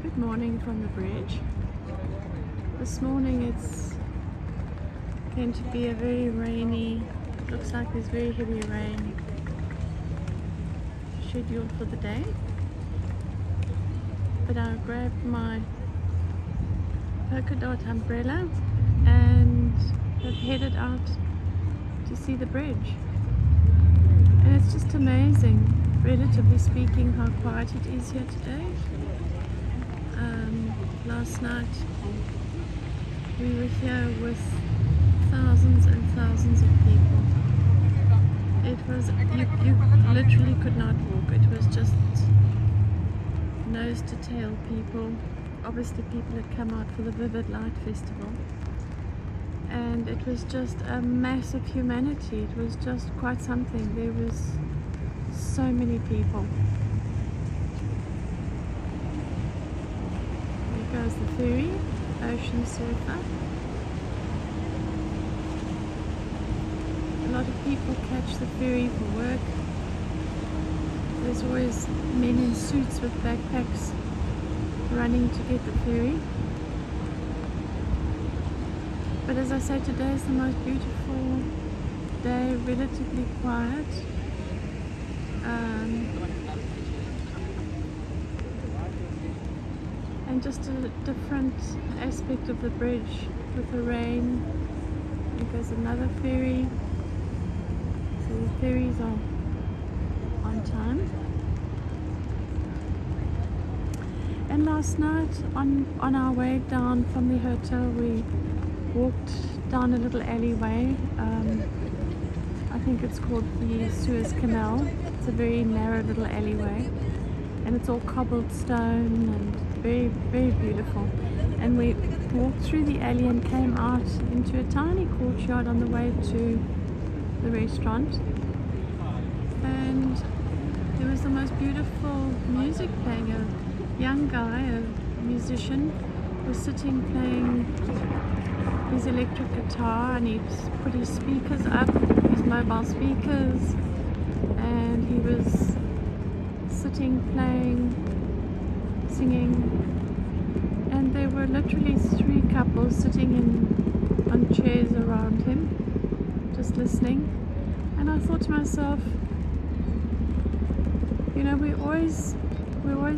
Good morning from the bridge. This morning it's going to be a very rainy, looks like there's very heavy rain scheduled for the day. But I grabbed my polka dot umbrella and have headed out to see the bridge. And it's just amazing, relatively speaking, how quiet it is here today. Last night we were here with thousands and thousands of people. It was, you literally could not walk. It was just nose to tail people. Obviously people had come out for the Vivid Light Festival. And it was just a massive humanity. It was just quite something. There was so many people. There goes the ferry, Ocean Surfer. A lot of people catch the ferry for work. There's always men in suits with backpacks running to get the ferry. But as I say, today is the most beautiful day, relatively quiet. And just a different aspect of the bridge with the rain. There's another ferry. So the ferries are on time. And last night on our way down from the hotel, we walked down a little alleyway. I think it's called the Suez Canal. It's a very narrow little alleyway and it's all cobbled stone and very, very beautiful. And we walked through the alley and came out into a tiny courtyard on the way to the restaurant. And there was the most beautiful music playing. A young guy, a musician, was sitting playing his electric guitar, and he'd put his speakers up, his mobile speakers, and he was sitting playing, singing, and there were literally 3 couples sitting on chairs around him, just listening. And I thought to myself, you know, we always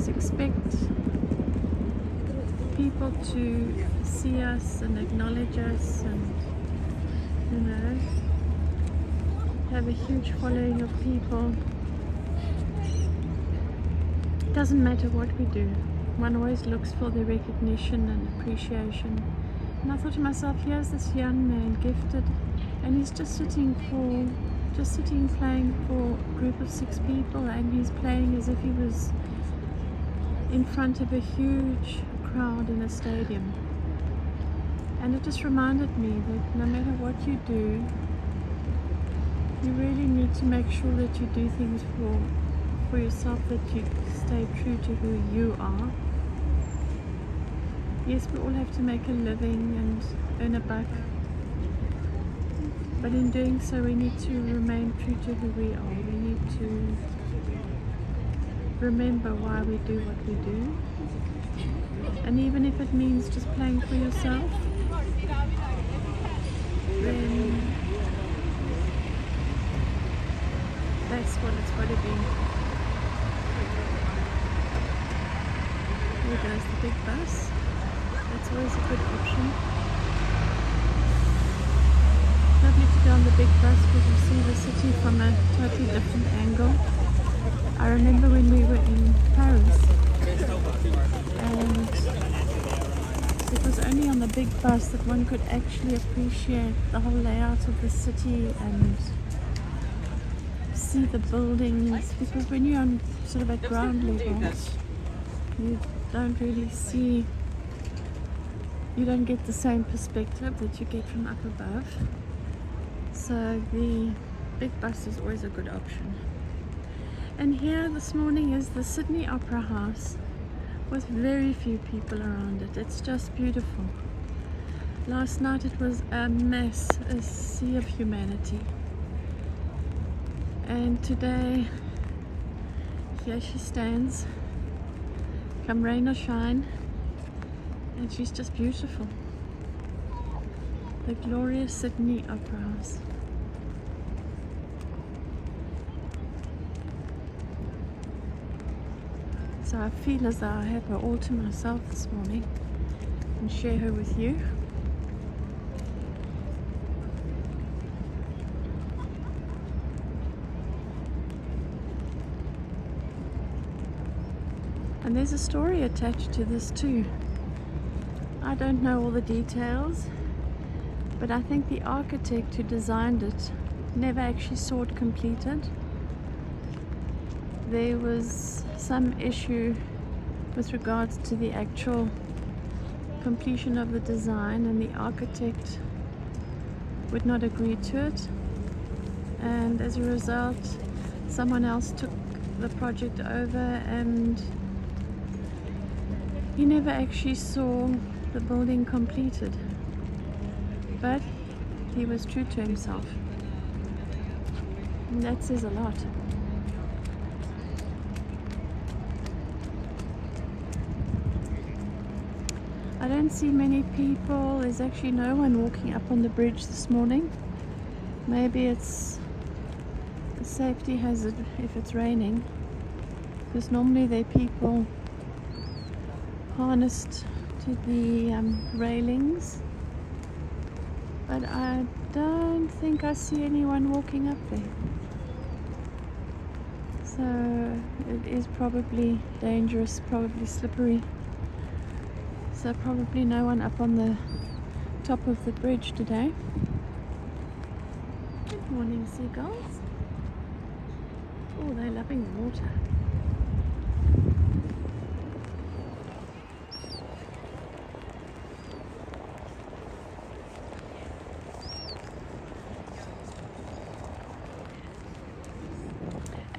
expect people to see us and acknowledge us and, you know, have a huge following of people. It doesn't matter what we do. One always looks for the recognition and appreciation. And I thought to myself, here's this young man, gifted, and he's just sitting playing for a group of 6 people, and he's playing as if he was in front of a huge crowd in a stadium. And it just reminded me that no matter what you do, you really need to make sure that you do things for yourself, that you stay true to who you are. Yes, we all have to make a living and earn a buck, but in doing so we need to remain true to who we are. We need to remember why we do what we do. And even if it means just playing for yourself, then that's what it's got to be. There goes the big bus. That's always a good option. Lovely to go on the big bus because you see the city from a totally different angle. I remember when we were in Paris, and it was only on the big bus that one could actually appreciate the whole layout of the city and see the buildings, because when you're on sort of at ground level, you don't really see, you don't get the same perspective that you get from up above. So the big bus is always a good option. And here this morning is the Sydney Opera House with very few people around it. It's just beautiful. Last night it was a mess, a sea of humanity. And today, here she stands come rain or shine, and she's just beautiful. The glorious Sydney Opera House. So I feel as though I have her all to myself this morning and share her with you. And there's a story attached to this too. I don't know all the details, but I think the architect who designed it never actually saw it completed. There was some issue with regards to the actual completion of the design, and the architect would not agree to it, and as a result someone else took the project over, and he never actually saw the building completed, but he was true to himself, and that says a lot. I don't see many people. There's actually no one walking up on the bridge this morning. Maybe it's a safety hazard if it's raining, because normally there are people harnessed to the railings, but I don't think I see anyone walking up there. So it is probably dangerous, probably slippery. So probably no one up on the top of the bridge today. Good morning, seagulls. Oh, they're loving the water.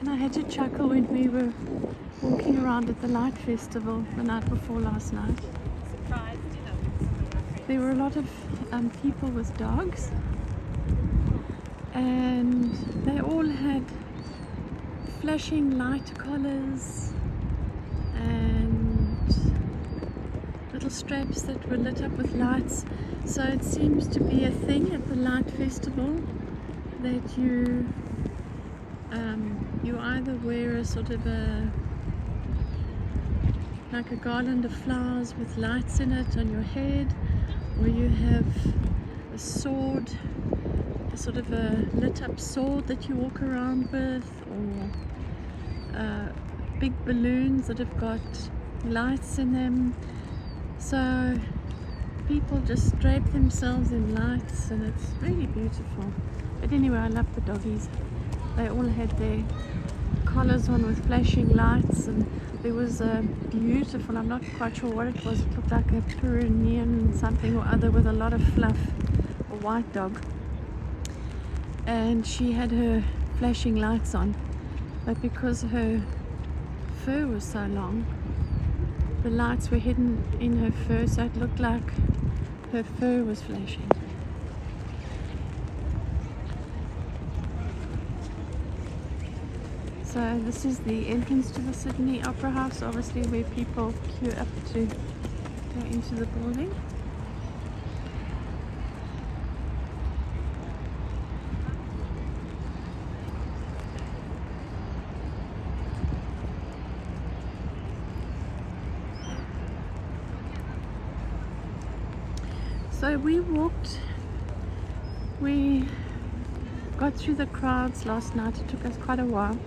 And I had to chuckle when we were walking around at the Light Festival the night before last night. There were a lot of people with dogs, and they all had flashing light collars and little straps that were lit up with lights. So it seems to be a thing at the Light Festival that you either wear a sort of like a garland of flowers with lights in it on your head, or you have a sword, a sort of a lit up sword that you walk around with, or big balloons that have got lights in them. So people just drape themselves in lights, and it's really beautiful. But anyway, I love the doggies. They all had their collars on with flashing lights, and there was a beautiful, I'm not quite sure what it was, it looked like a Pyrenean something or other with a lot of fluff, a white dog, and she had her flashing lights on, but because her fur was so long, the lights were hidden in her fur, so it looked like her fur was flashing. So this is the entrance to the Sydney Opera House, obviously where people queue up to go into the building. So we got through the crowds last night. It took us quite a while,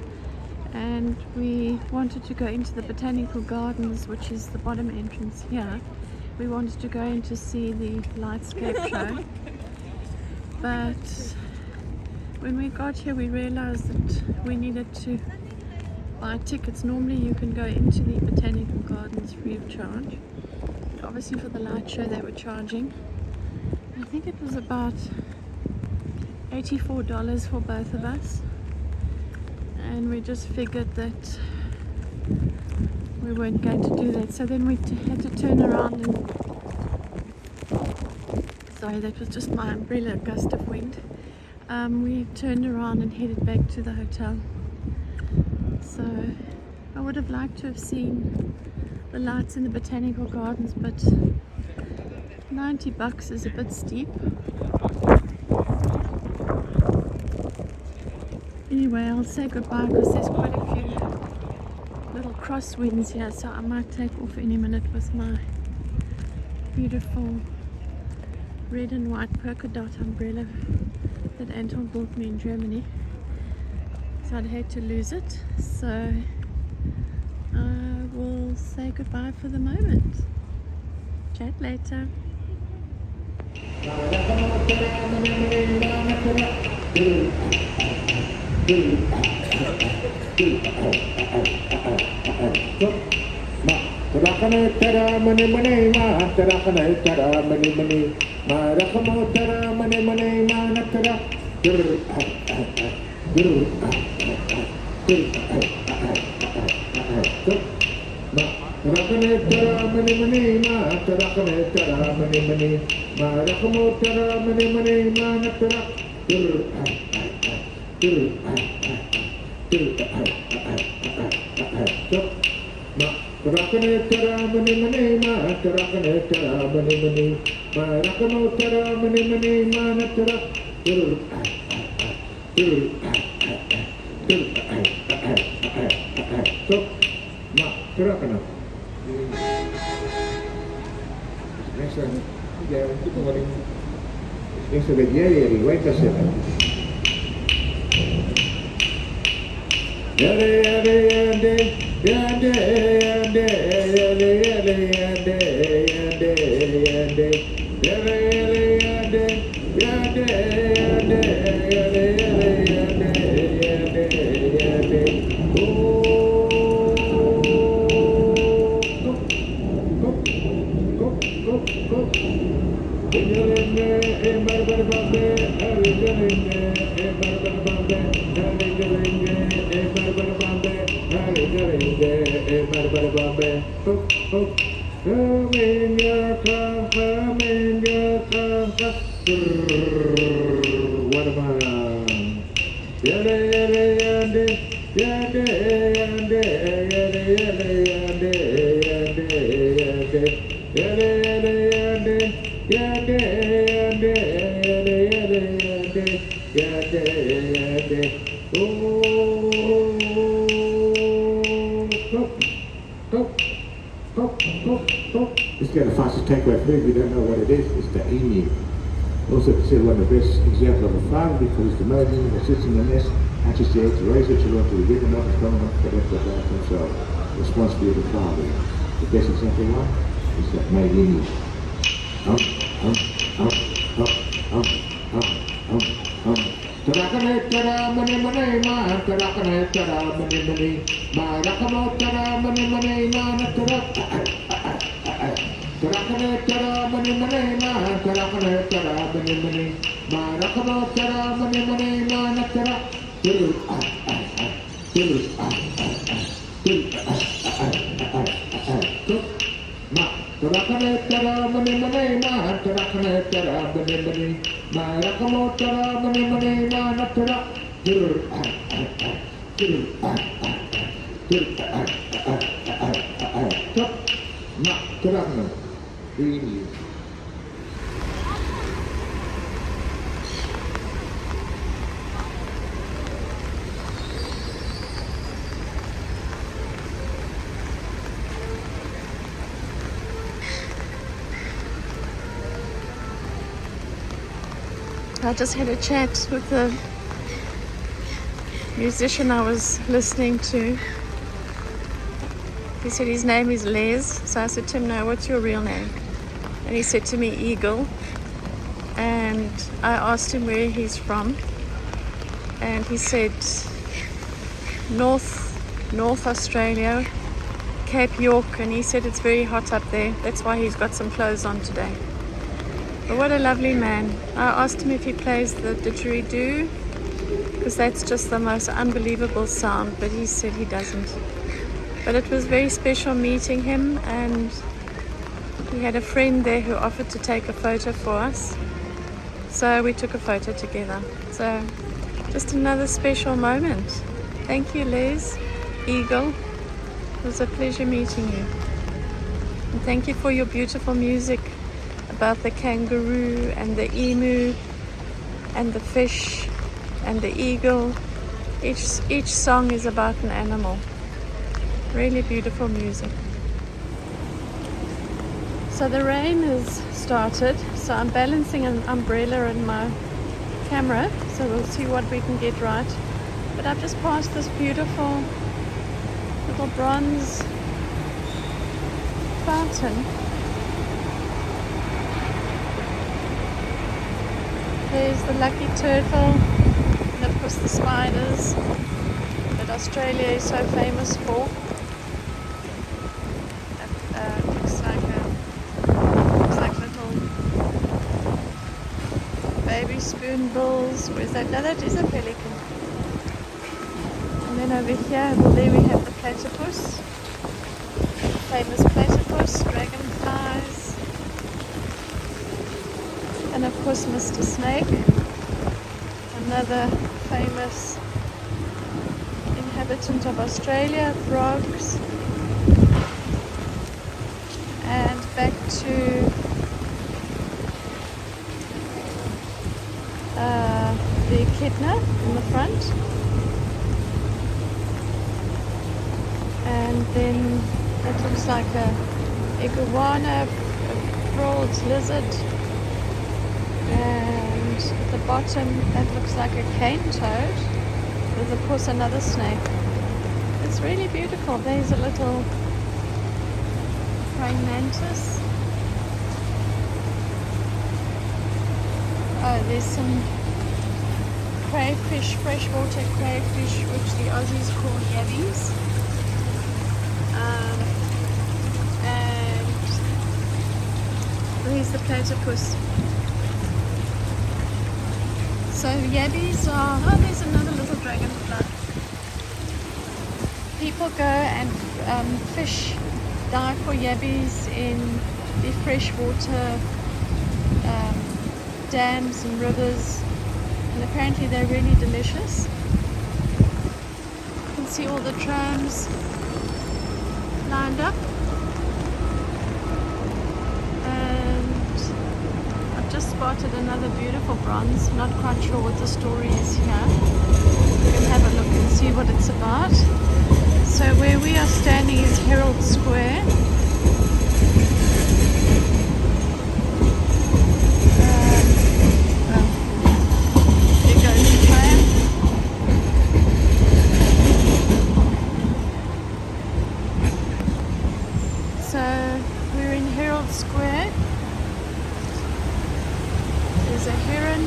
and we wanted to go into the Botanical Gardens, which is the bottom entrance here. We wanted to go in to see the Lightscape show, but when we got here we realized that we needed to buy tickets. Normally you can go into the Botanical Gardens free of charge, but obviously for the light show they were charging. I think it was about $84 for both of us, and we just figured that we weren't going to do that. So then we had to turn around and, sorry, that was just my umbrella, a gust of wind. We turned around and headed back to the hotel. So I would have liked to have seen the lights in the botanical gardens, but $90 is a bit steep. Anyway, I'll say goodbye because there's quite a few little crosswinds here, so I might take off any minute with my beautiful red and white polka dot umbrella that Anton bought me in Germany. So I'd hate to lose it, so I will say goodbye for the moment. Chat later. This guy, the fastest takeaway food, we don't know what it is. It's the emu. Also considered one of the best examples of a farm because it's the mating and sits in the nest, hatches the eggs, raise it children until they're big enough and strong enough to get the back themselves. The responsibility of the farmer. The best example one is that made emu. I just had a chat with the musician I was listening to. He said his name is Les, so I said to him, no, what's your real name? And he said to me, Eagle. And I asked him where he's from, and he said North Australia, Cape York, and he said it's very hot up there. That's why he's got some clothes on today. But what a lovely man. I asked him if he plays the didgeridoo, because that's just the most unbelievable sound, but he said he doesn't. But it was very special meeting him, and he had a friend there who offered to take a photo for us. So we took a photo together. So just another special moment. Thank you, Les, Eagle. It was a pleasure meeting you. And thank you for your beautiful music about the kangaroo and the emu and the fish and the eagle. Each song is about an animal. Really beautiful music. So the rain has started, so I'm balancing an umbrella in my camera, so we'll see what we can get right. But I've just passed this beautiful little bronze fountain. There's the lucky turtle, and of course the spiders that Australia is so famous for. Looks like little baby spoonbills. Where's that? No, that is a pelican. And then over here, well, there we have the platypus. Famous platypus, dragonflies. And of course Mr. Snake, another famous inhabitant of Australia, frogs. And back to the echidna in the front. And then that looks like a iguana, a frilled lizard. And at the bottom, that looks like a cane toad. There's of course another snake. It's really beautiful. There's a little praying mantis. Oh, there's some crayfish, freshwater crayfish, which the Aussies call yabbies. And there's the platypus. So yabbies are, oh, there's another little dragonfly. People go and fish, dive for yabbies in the freshwater dams and rivers, and apparently they're really delicious. You can see all the trams lined up, and I've just spotted another beautiful bronze. Not quite sure what the story is here. We can have a look and see what it's about. So where we are standing is Herald Square. There goes the tram. So we're in Herald Square. There's a heron.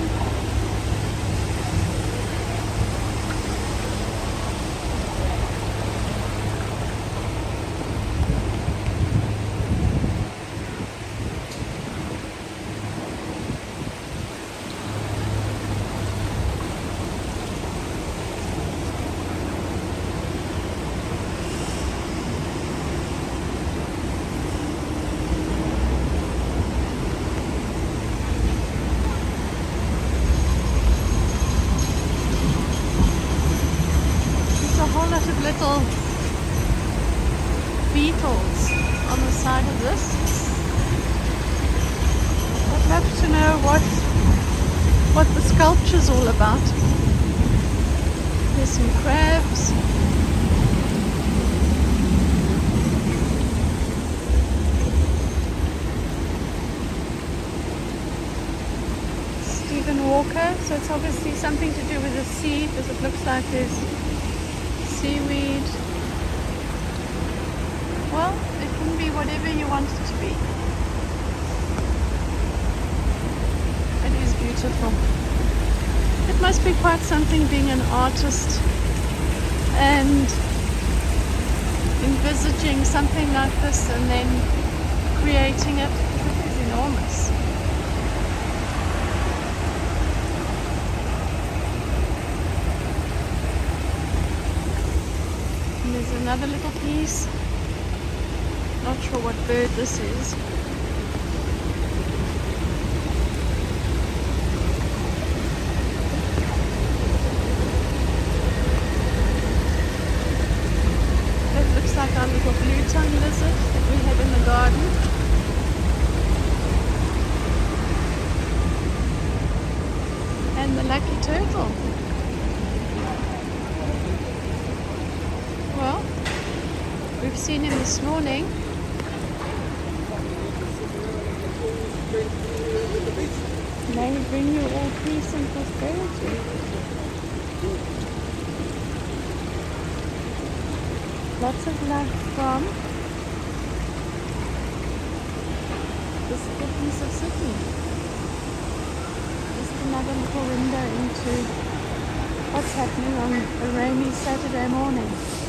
Little beetles on the side of this. I'd love to know what the sculpture's all about. There's some crabs. Stephen Walker, so it's obviously something to do with the sea, because it looks like there's seaweed. Well, it can be whatever you want it to be. It is beautiful. It must be quite something being an artist and envisaging something like this and then creating it. It is enormous. There's another little piece. Not sure what bird this is. That looks like our little blue tongue lizard that we have in the garden. garden. And the lucky turtle. Well, we've seen him this morning. May he bring you all peace and prosperity. Lots of love from this little piece of Sydney. Just another little window into what's happening on a rainy Saturday morning.